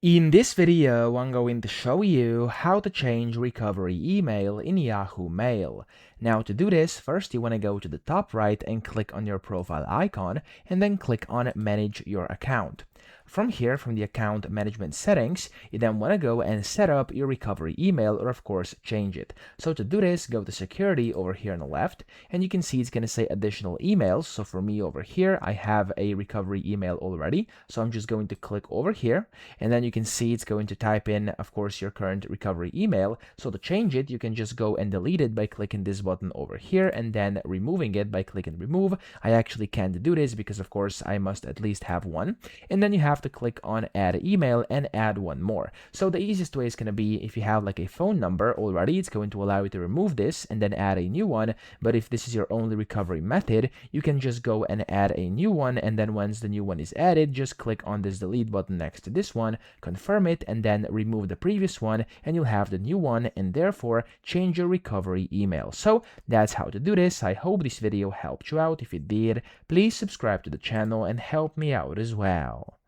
In this video, I'm going to show you how to change recovery email in Yahoo Mail. Now to do this, first you want to go to the top right and click on your profile icon and then click on Manage Your Account. From here, from the account management settings, you then want to go and set up your recovery email or of course change it. So to do this, go to security over here on the left and you can see it's going to say additional emails. So for me over here, I have a recovery email already. So I'm just going to click over here and then you can see it's going to type in, of course, your current recovery email. So to change it, you can just go and delete it by clicking this button over here and then removing it by clicking remove. I actually can't do this because of course I must at least have one. And then you have to click on add email and add one more. So the easiest way is going to be if you have like a phone number already, it's going to allow you to remove this and then add a new one. But if this is your only recovery method, you can just go and add a new one. And then once the new one is added, just click on this delete button next to this one, confirm it, and then remove the previous one, and you'll have the new one and therefore change your recovery email. So that's how to do this. I hope this video helped you out. If it did, please subscribe to the channel and help me out as well.